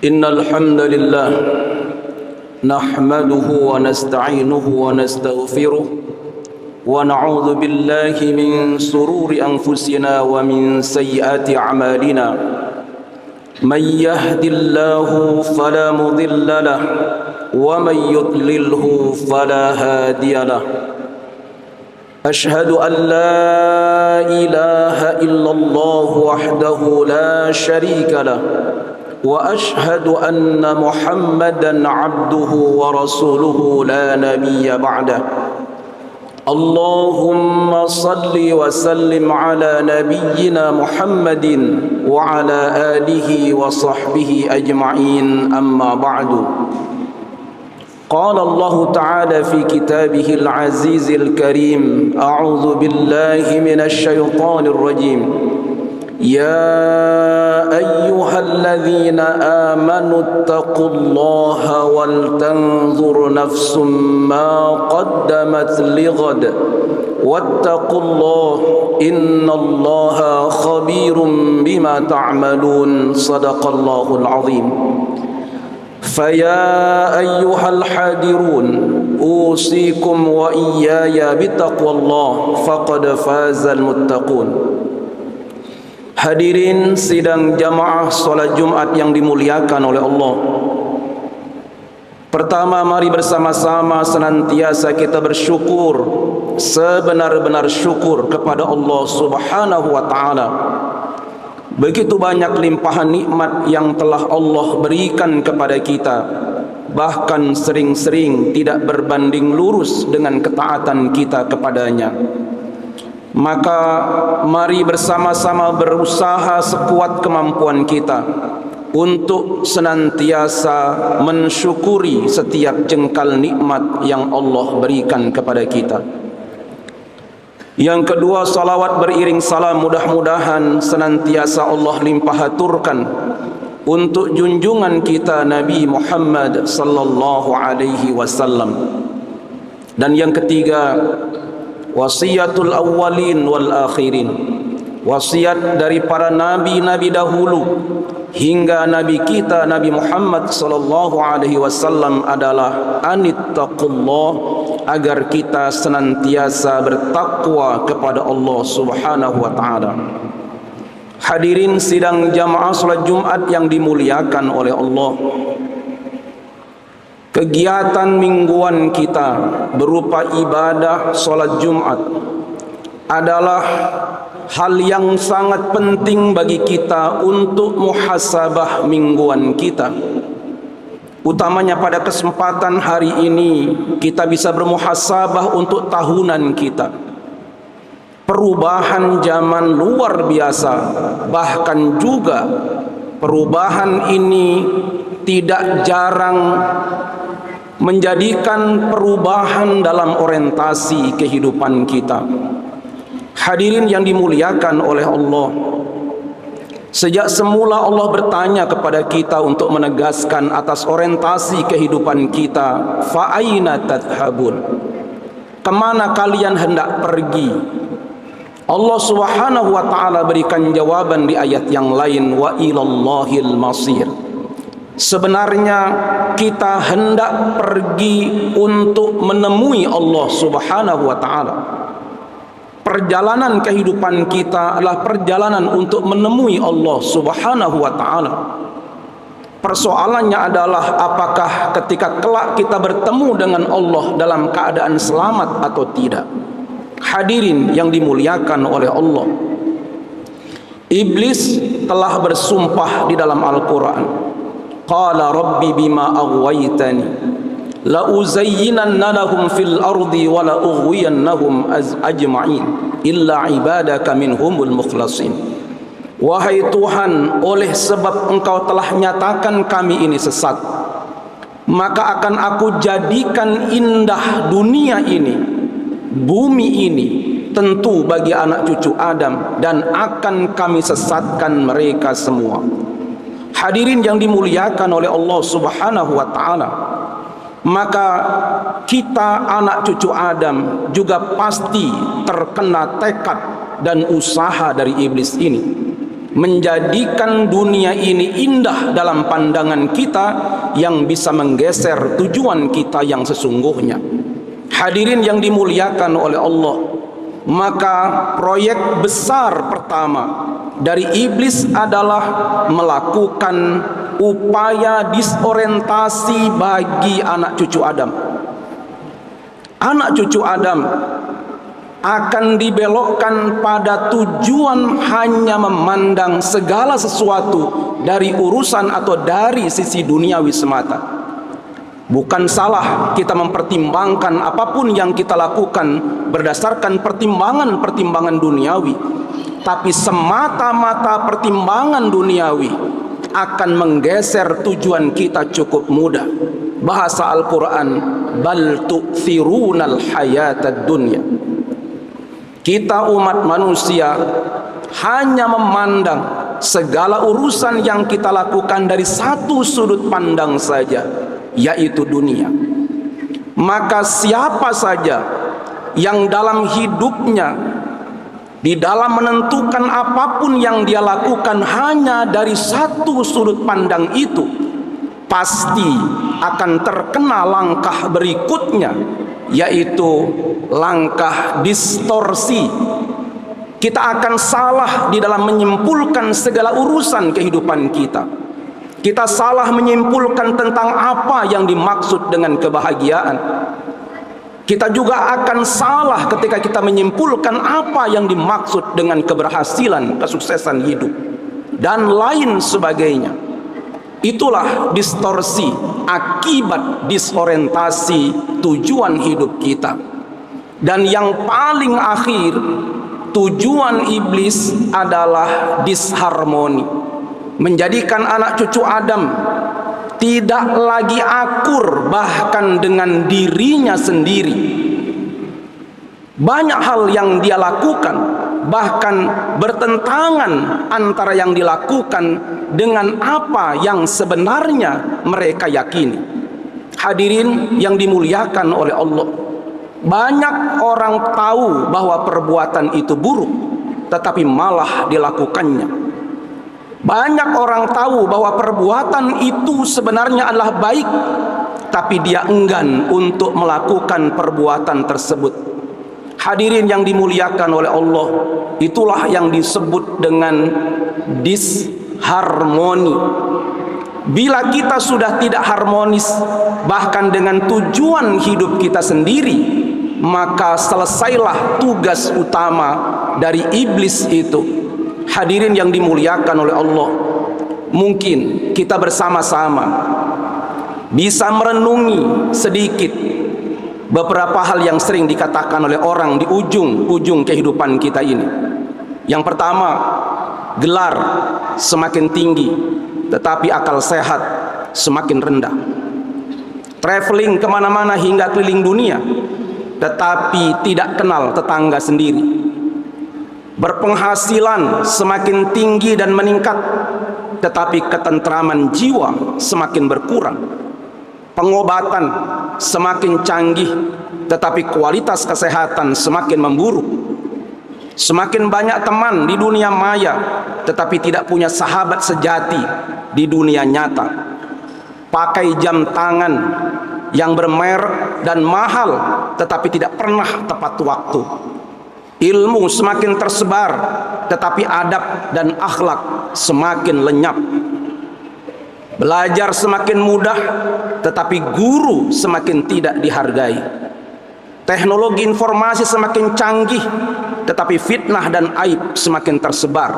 إن الحمد لله نحمده ونستعينه ونستغفره ونعوذ بالله من شرور أنفسنا ومن سيئات أعمالنا من يهد الله فلا مضل له ومن يضلله فلا هادي له أشهد أن لا إله إلا الله وحده لا شريك له وأشهد أن محمدا عبده ورسوله لا نبي بعده اللهم صل وسلم على نبينا محمد وعلى آله وصحبه أجمعين أما بعد قال الله تعالى في كتابه العزيز الكريم أعوذ بالله من الشيطان الرجيم يا أيها الذين آمنوا اتقوا الله ولتنظر نفس ما قدمت لغد واتقوا الله إن الله خبير بما تعملون صدق الله العظيم فيا أيها الحاضرون أوصيكم وإياي بتقوى الله فقد فاز المتقون. Hadirin sidang jamaah salat Jumat yang dimuliakan oleh Allah. Pertama, mari bersama-sama senantiasa kita bersyukur sebenar-benar syukur kepada Allah Subhanahu wa taala. Begitu banyak limpahan nikmat yang telah Allah berikan kepada kita, bahkan sering-sering tidak berbanding lurus dengan ketaatan kita kepadanya. Maka mari bersama-sama berusaha sekuat kemampuan kita untuk senantiasa mensyukuri setiap jengkal nikmat yang Allah berikan kepada kita. Yang kedua, salawat beriring salam mudah-mudahan senantiasa Allah limpahaturkan untuk junjungan kita Nabi Muhammad sallallahu alaihi wasallam. Dan yang ketiga, wasiatul awwalin wal akhirin, wasiat dari para nabi-nabi dahulu hingga nabi kita Nabi Muhammad sallallahu alaihi wasallam adalah anittaqullah, agar kita senantiasa bertakwa kepada Allah Subhanahu wa taala. Hadirin sidang jamaah salat Jumat yang dimuliakan oleh Allah. Kegiatan mingguan kita berupa ibadah salat Jumat adalah hal yang sangat penting bagi kita untuk muhasabah mingguan kita. Utamanya pada kesempatan hari ini kita bisa bermuhasabah untuk tahunan kita. Perubahan zaman luar biasa, bahkan juga perubahan ini tidak jarang menjadikan perubahan dalam orientasi kehidupan kita. Hadirin yang dimuliakan oleh Allah, sejak semula Allah bertanya kepada kita untuk menegaskan atas orientasi kehidupan kita, fa aina tadhhabun, kemana kalian hendak pergi? Allah Subhanahu wa taala berikan jawaban di ayat yang lain, wa ilallahil masir. Sebenarnya kita hendak pergi untuk menemui Allah Subhanahu wa taala. Perjalanan kehidupan kita adalah perjalanan untuk menemui Allah Subhanahu wa taala. Persoalannya adalah apakah ketika kelak kita bertemu dengan Allah dalam keadaan selamat atau tidak. Hadirin yang dimuliakan oleh Allah, Iblis telah bersumpah di dalam Al-Quran, qala rabbi bima aghwaytani la uzayyinanna lahum fil ardi wa la ughwiyannahum ajma'in illa ibadaka minhumul mukhlasin. Wahai Tuhan, oleh sebab Engkau telah nyatakan kami ini sesat, maka akan aku jadikan indah dunia ini, bumi ini, tentu bagi anak cucu Adam, dan akan kami sesatkan mereka semua. Hadirin yang dimuliakan oleh Allah Subhanahu wa taala, maka kita anak cucu Adam juga pasti terkena tekad dan usaha dari iblis ini. menjadikan dunia ini indah dalam pandangan kita yang bisa menggeser tujuan kita yang sesungguhnya. Hadirin yang dimuliakan oleh Allah, maka proyek besar pertama dari iblis adalah melakukan upaya disorientasi bagi anak cucu Adam. Anak cucu Adam akan dibelokkan pada tujuan hanya memandang segala sesuatu dari urusan atau dari sisi duniawi semata. Bukan salah kita mempertimbangkan apapun yang kita lakukan berdasarkan pertimbangan-pertimbangan duniawi, tapi semata-mata pertimbangan duniawi akan menggeser tujuan kita cukup mudah. Bahasa Al-Quran, bal tu'thirunal hayatad dunya. Kita umat manusia hanya memandang segala urusan yang kita lakukan dari satu sudut pandang saja, yaitu dunia. Maka siapa saja yang dalam hidupnya, di dalam menentukan apapun yang dia lakukan hanya dari satu sudut pandang itu, pasti akan terkena langkah berikutnya, yaitu langkah distorsi. Kita akan salah di dalam menyimpulkan segala urusan kehidupan kita. Kita salah menyimpulkan tentang apa yang dimaksud dengan kebahagiaan. Kita juga akan salah ketika kita menyimpulkan apa yang dimaksud dengan keberhasilan, kesuksesan hidup, dan lain sebagainya. Itulah distorsi akibat disorientasi tujuan hidup kita. Dan yang paling akhir, tujuan iblis adalah disharmoni, menjadikan anak cucu Adam tidak lagi akur bahkan dengan dirinya sendiri. Banyak hal yang dia lakukan bahkan bertentangan antara yang dilakukan dengan apa yang sebenarnya mereka yakini. Hadirin yang dimuliakan oleh Allah, banyak orang tahu bahwa perbuatan itu buruk tetapi malah dilakukannya. Banyak orang tahu bahwa perbuatan itu sebenarnya adalah baik, tapi dia enggan untuk melakukan perbuatan tersebut. Hadirin yang dimuliakan oleh Allah, itulah yang disebut dengan disharmoni. Bila kita sudah tidak harmonis bahkan dengan tujuan hidup kita sendiri, maka selesailah tugas utama dari iblis itu. Hadirin yang dimuliakan oleh Allah, mungkin kita bersama-sama bisa merenungi sedikit beberapa hal yang sering dikatakan oleh orang di ujung kehidupan kita ini. Yang pertama, gelar semakin tinggi tetapi akal sehat semakin rendah. Traveling kemana-mana hingga keliling dunia tetapi tidak kenal tetangga sendiri. Berpenghasilan semakin tinggi dan meningkat tetapi ketentraman jiwa semakin berkurang. Pengobatan semakin canggih tetapi kualitas kesehatan semakin memburuk. Semakin banyak teman di dunia maya tetapi tidak punya sahabat sejati di dunia nyata. Pakai jam tangan yang bermerek dan mahal tetapi tidak pernah tepat waktu. Ilmu semakin tersebar tetapi adab dan akhlak semakin lenyap. Belajar semakin mudah tetapi guru semakin tidak dihargai. Teknologi informasi semakin canggih tetapi fitnah dan aib semakin tersebar.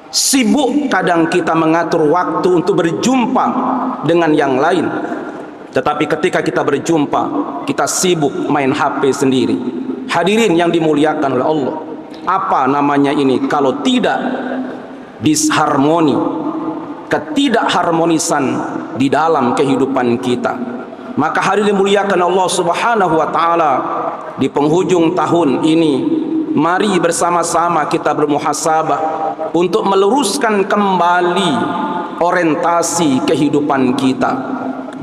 Sibuk kadang kita mengatur waktu untuk berjumpa dengan yang lain, tetapi ketika kita berjumpa kita sibuk main HP sendiri. Hadirin yang dimuliakan oleh Allah, apa namanya ini kalau tidak disharmoni, ketidakharmonisan di dalam kehidupan kita. Maka hadirin dimuliakan Allah Subhanahu wa taala, di penghujung tahun ini mari bersama-sama kita bermuhasabah untuk meluruskan kembali orientasi kehidupan kita,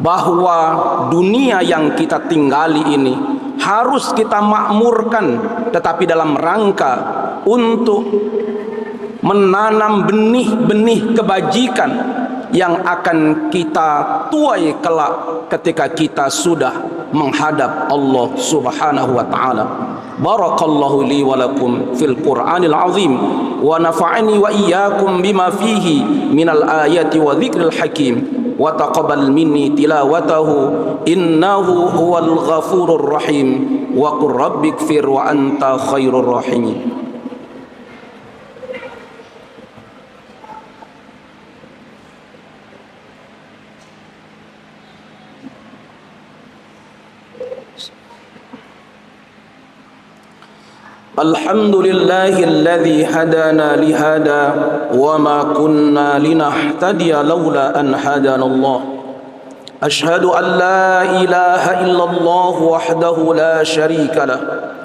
bahwa dunia yang kita tinggali ini harus kita makmurkan tetapi dalam rangka untuk menanam benih-benih kebajikan yang akan kita tuai kelak ketika kita sudah menghadap Allah Subhanahu wa taala. Barakallahu li wa lakum fil Qur'anil azim wa nafa'ani wa iyyakum bima fihi minal ayati wa dzikril hakim wa taqabbal minni tilawatahu innahu huwal ghafurur rahim wa qur rabbighfir wa anta khairur rahimin. Alhamdulillahilladzi hadana lihada wa ma kunna linahtadiya laula an hadanallah. Ashhadu an la ilaha illallah wahdahu la sharika lah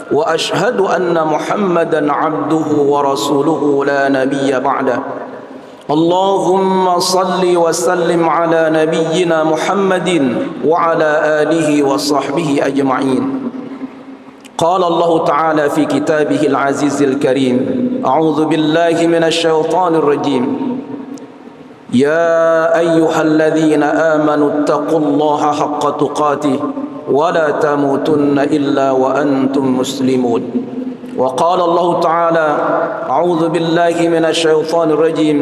wa ashhadu anna Muhammadan abduhu wa rasuluhu la nabiyya ba'dah. Allahumma salli wa sallim ala nabiyyina Muhammadin wa ala alihi wa sahbihi ajma'in. قال الله تعالى في كتابه العزيز الكريم أعوذ بالله من الشيطان الرجيم يا أيها الذين آمنوا اتقوا الله حق تقاته ولا تموتن إلا وأنتم مسلمون. وقال الله تعالى أعوذ بالله من الشيطان الرجيم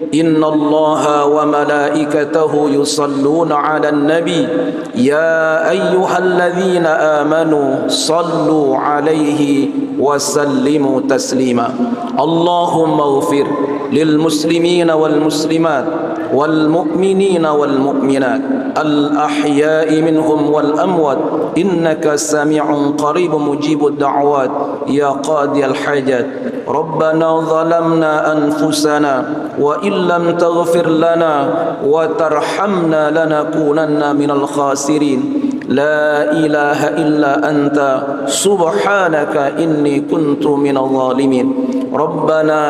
إن الله وملائكته يصلون على النبي يا أيها الذين آمنوا صلوا عليه وسلموا تسليما. اللهم اغفر للمسلمين والمسلمات والمؤمنين والمؤمنات الأحياء منهم والأموات إنك سميع قريب مجيب الدعوات يا قاضي الحاجات. ربنا ظلمنا أنفسنا وإن لم تغفر لنا وترحمنا لنكونن من الخاسرين. لا إله إلا أنت سبحانك إني كنت من الظالمين. ربنا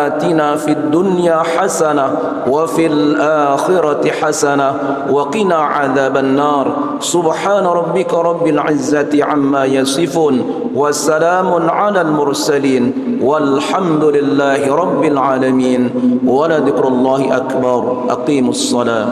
آتنا في الدنيا حسنة وفي الآخرة حسنة وقنا عذاب النار. سبحان ربك رب العزة عما يصفون وسلام على المرسلين والحمد لله رب العالمين ولذكر الله أكبر. أقيموا الصلاة.